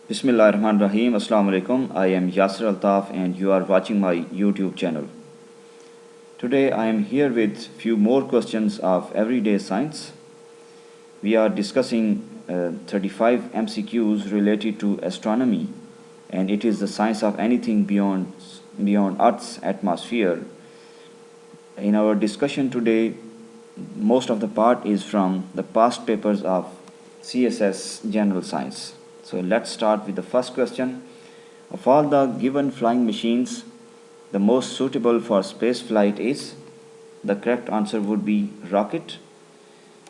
Bismillahirrahmanirrahim. Assalamu alaikum. I am Yasir Altaf and you are watching my YouTube channel. Today I am here with few more questions of everyday science. We are discussing 35 MCQs related to astronomy, and it is the science of anything beyond Earth's atmosphere. In our discussion today, most of the part is from the past papers of CSS General Science. So let's start with the first question. Of all the given flying machines, the most suitable for space flight is? The correct answer would be rocket.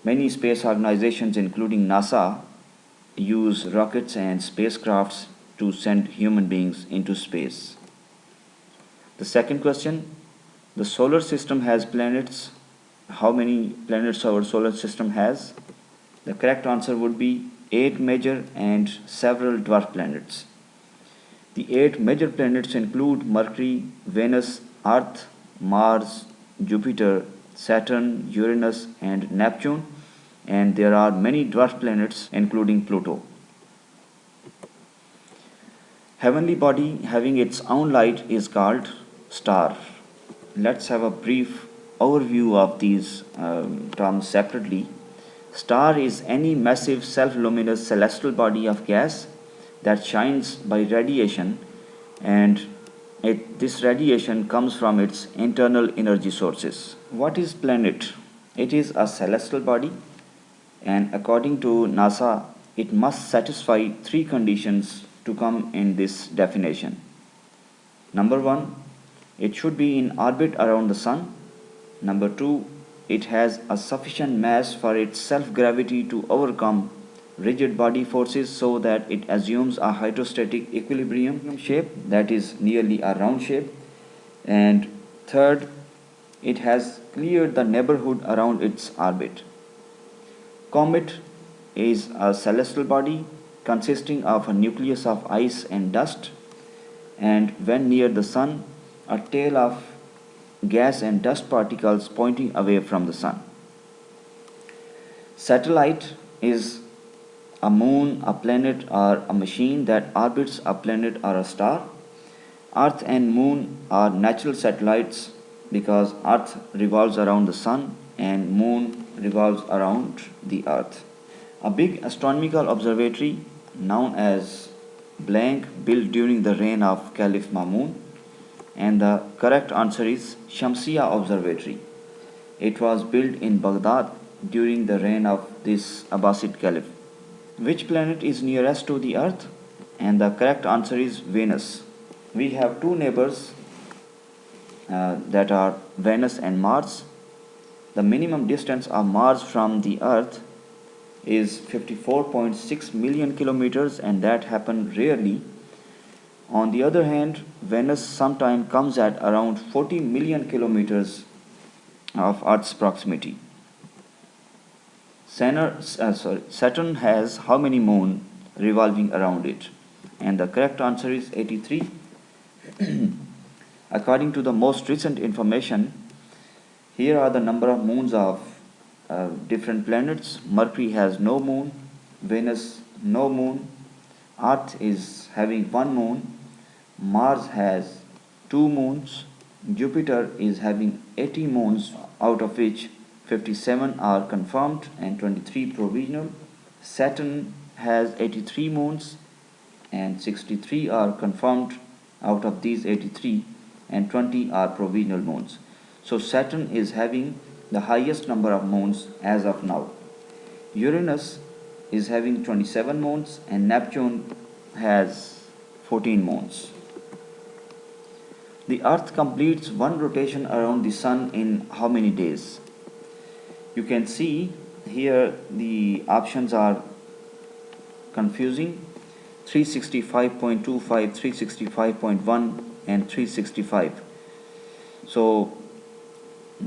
Many space organizations, including NASA, use rockets and spacecrafts to send human beings into space. The second question, the solar system has planets. How many planets our solar system has? The correct answer would be 8 major and several dwarf planets. The 8 major planets include Mercury, Venus, Earth, Mars, Jupiter, Saturn, Uranus, and Neptune, and there are many dwarf planets including Pluto. Heavenly body having its own light is called star. Let's have a brief overview of these terms separately. Star is any massive self-luminous celestial body of gas that shines by radiation, and this radiation comes from its internal energy sources. What is planet? It is a celestial body, and according to NASA, it must satisfy 3 conditions to come in this definition. Number 1, it should be in orbit around the sun. Number 2, it has a sufficient mass for its self-gravity to overcome rigid body forces so that it assumes a hydrostatic equilibrium shape, that is nearly a round shape. And third, it has cleared the neighborhood around its orbit. Comet is a celestial body consisting of a nucleus of ice and dust, and when near the sun, a tail of gas and dust particles pointing away from the sun. Satellite is a moon, a planet, or a machine that orbits a planet or a star. Earth and moon are natural satellites because Earth revolves around the sun and moon revolves around the earth. A big astronomical observatory known as blank built during the reign of Caliph Mamun, and the correct answer is Shamsiya Observatory. It was built in Baghdad during the reign of this Abbasid Caliph. Which planet is nearest to the Earth? And the correct answer is Venus. We have 2 neighbors that are Venus and Mars. The minimum distance of Mars from the Earth is 54.6 million kilometers, and that happens rarely. On the other hand, Venus sometimes comes at around 40 million kilometers of Earth's proximity. Saturn has how many moons revolving around it? And the correct answer is 83. According to the most recent information, here are the number of moons of different planets. Mercury has no moon, Venus no moon, Earth is having 1 moon, Mars has 2 moons, Jupiter is having 80 moons, out of which 57 are confirmed and 23 provisional. Saturn has 83 moons and 63 are confirmed out of these 83, and 20 are provisional moons. So Saturn is having the highest number of moons as of now. Uranus is having 27 moons and Neptune has 14 moons. The Earth completes 1 rotation around the Sun in how many days? You can see here the options are confusing: 365.25, 365.1 and 365. So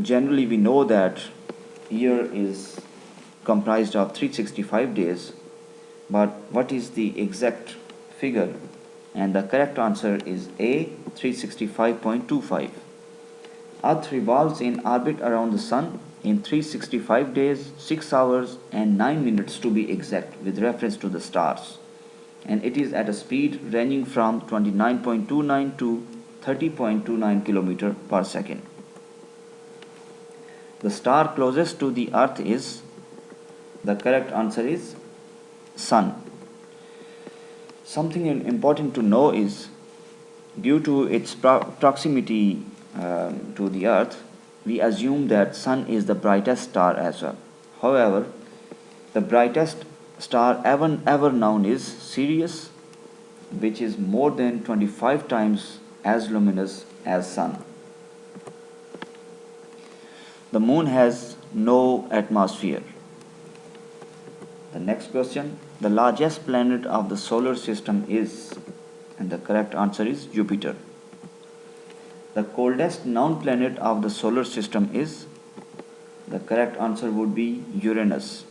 generally we know that year is comprised of 365 days, but what is the exact figure? And the correct answer is A, 365.25. Earth revolves in orbit around the Sun in 365 days, 6 hours and 9 minutes to be exact, with reference to the stars. and it is at a speed ranging from 29.29 to 30.29 km per second. The star closest to the Earth is, the correct answer is Sun. Something important to know is, due to its proximity to the Earth, we assume that Sun is the brightest star as well. However, the brightest star ever known is Sirius, which is more than 25 times as luminous as Sun. The Moon has no atmosphere. The next question, the largest planet of the solar system is, and the correct answer is Jupiter. The coldest known planet of the solar system is, the correct answer would be Uranus.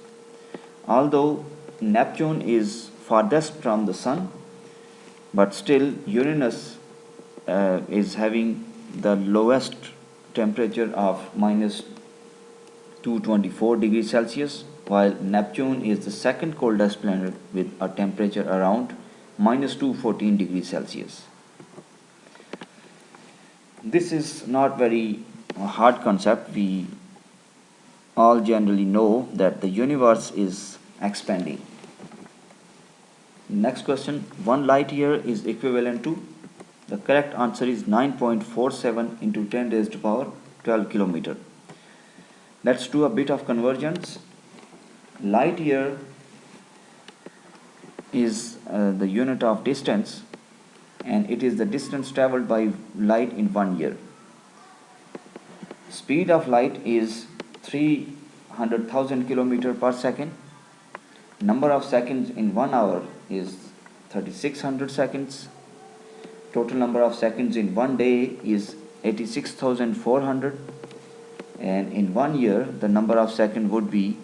Although Neptune is farthest from the Sun, but still Uranus is having the lowest temperature of minus 224 degrees Celsius, while Neptune is the second coldest planet with a temperature around minus 214 degrees Celsius. This is not very hard concept. We all generally know that the universe is expanding. Next question, 1 light year is equivalent to, the correct answer is 9.47 into 10 raised to power 12 kilometer. Let's do a bit of conversions. Light year is the unit of distance, and it is the distance traveled by light in 1 year. Speed of light is 300,000 km per second. Number of seconds in 1 hour is 3600 seconds. Total number of seconds in 1 day is 86,400, and in 1 year the number of seconds would be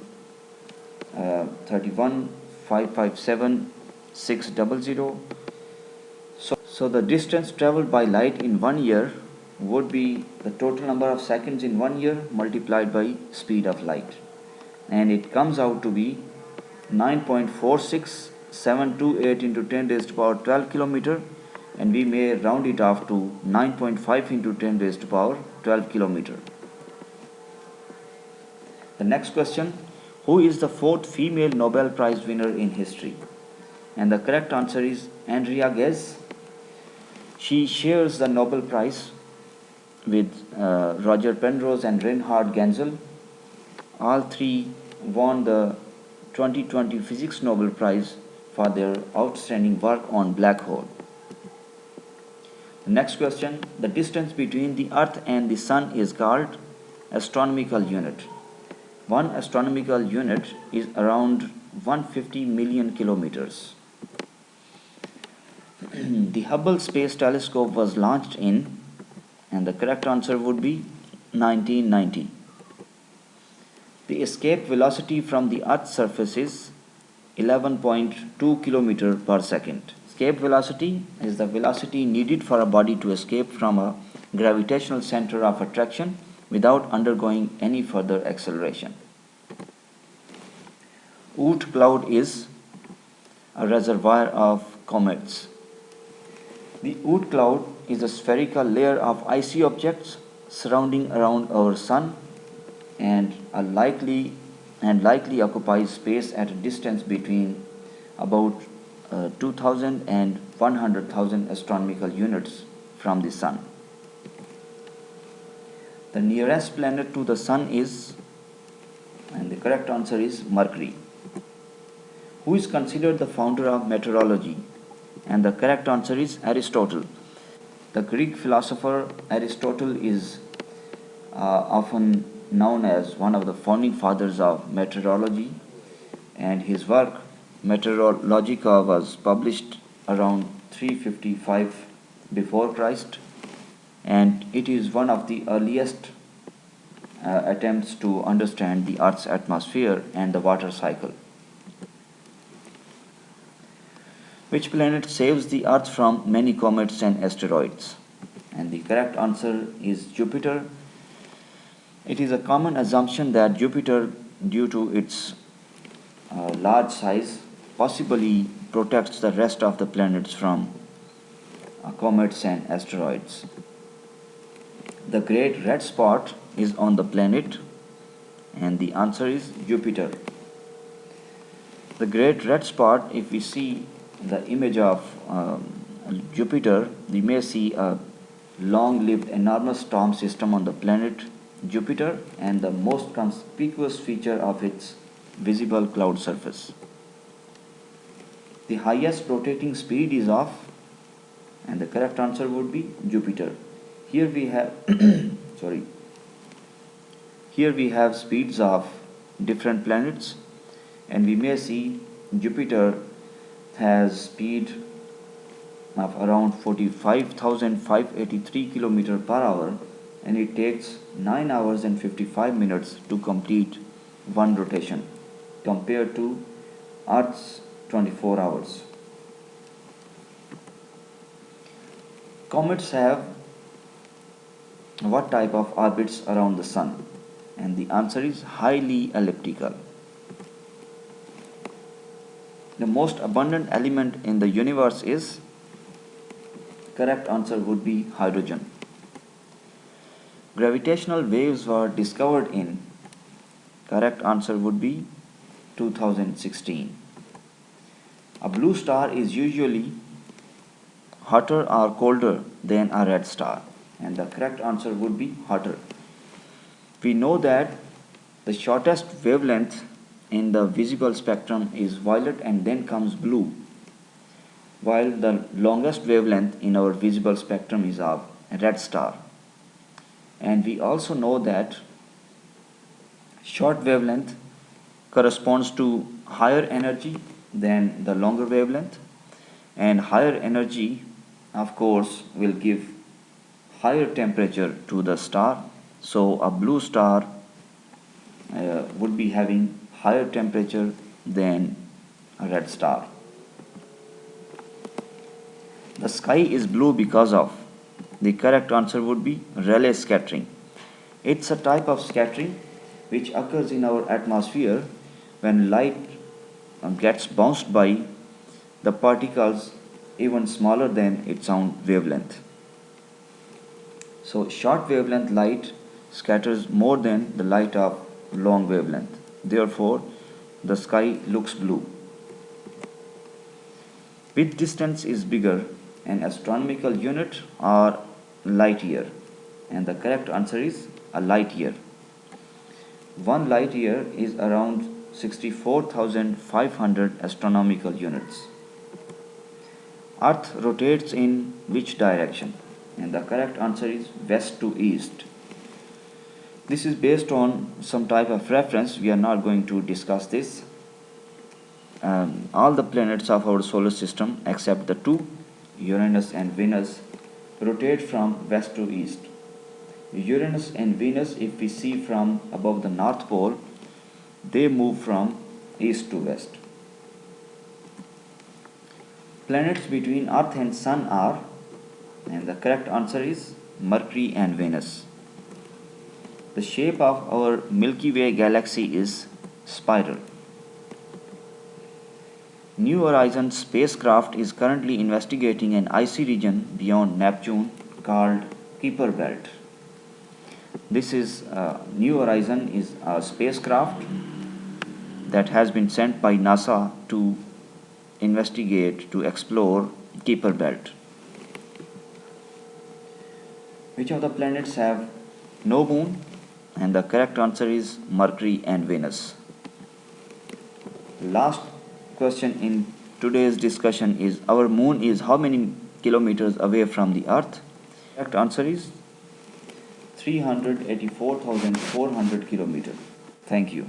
31,557,600. So the distance traveled by light in 1 year would be the total number of seconds in 1 year multiplied by speed of light, and it comes out to be 9.46728 into 10 raised to power 12 kilometer, and we may round it off to 9.5 into 10 raised to power 12 kilometer. The next question, who is the 4th female Nobel Prize winner in history? And the correct answer is Andrea Ghez. She shares the Nobel Prize with Roger Penrose and Reinhard Genzel. All three won the 2020 Physics Nobel Prize for their outstanding work on black hole. The next question, the distance between the Earth and the Sun is called astronomical unit. One astronomical unit is around 150 million kilometers. The Hubble Space Telescope was launched in, and the correct answer would be 1990. The escape velocity from the Earth's surface is 11.2 km per second. Escape velocity is the velocity needed for a body to escape from a gravitational center of attraction without undergoing any further acceleration. Oort cloud is a reservoir of comets. The Oort cloud is a spherical layer of icy objects surrounding around our Sun, and likely occupies space at a distance between about 2,000 and 100,000 astronomical units from the Sun. The nearest planet to the Sun is, and the correct answer is Mercury. Who is considered the founder of meteorology? And the correct answer is Aristotle. The Greek philosopher Aristotle is often known as one of the founding fathers of meteorology, and his work Meteorologica was published around 355 before Christ, and it is one of the earliest attempts to understand the Earth's atmosphere and the water cycle. Which planet saves the Earth from many comets and asteroids? And the correct answer is Jupiter. It is a common assumption that Jupiter, due to its large size, possibly protects the rest of the planets from comets and asteroids. The great red spot is on the planet, and the answer is Jupiter. The great red spot, if we see the image of Jupiter, we may see a long-lived enormous storm system on the planet Jupiter, and the most conspicuous feature of its visible cloud surface. The highest rotating speed is of, and the correct answer would be Jupiter. Here we have sorry. Here we have speeds of different planets, and we may see Jupiter has speed of around 45,583 km per hour, and it takes 9 hours and 55 minutes to complete one rotation compared to Earth's 24 hours. Comets have what type of orbits around the Sun? And the answer is highly elliptical. The most abundant element in the universe is, correct answer would be hydrogen. Gravitational waves were discovered in, correct answer would be 2016. A blue star is usually hotter or colder than a red star, and the correct answer would be hotter. We know that the shortest wavelength in the visible spectrum is violet, and then comes blue, while the longest wavelength in our visible spectrum is of red star. And we also know that short wavelength corresponds to higher energy than the longer wavelength, and higher energy of course will give higher temperature to the star. So a blue star would be having higher temperature than a red star. The sky is blue because of, the correct answer would be Rayleigh scattering. It's a type of scattering which occurs in our atmosphere when light gets bounced by the particles even smaller than its own wavelength. So short wavelength light scatters more than the light of long wavelength. Therefore, the sky looks blue. Which distance is bigger, an astronomical unit or light year? And the correct answer is a light year. 1 light year is around 64,500 astronomical units. Earth rotates in which direction? And the correct answer is west to east. This is based on some type of reference. We are not going to discuss this. All the planets of our solar system except the two, Uranus and Venus, rotate from west to east. Uranus and Venus, if we see from above the North Pole, they move from east to west. Planets between Earth and Sun are, and the correct answer is Mercury and Venus. The shape of our Milky Way galaxy is spiral. New Horizons spacecraft is currently investigating an icy region beyond Neptune called Kuiper Belt. This is New Horizon is a spacecraft that has been sent by NASA to investigate, to explore Kuiper Belt. Which of the planets have no moon? And the correct answer is Mercury and Venus. Last question in today's discussion is, our moon is how many kilometers away from the Earth? Correct answer is 384,400 kilometers. Thank you.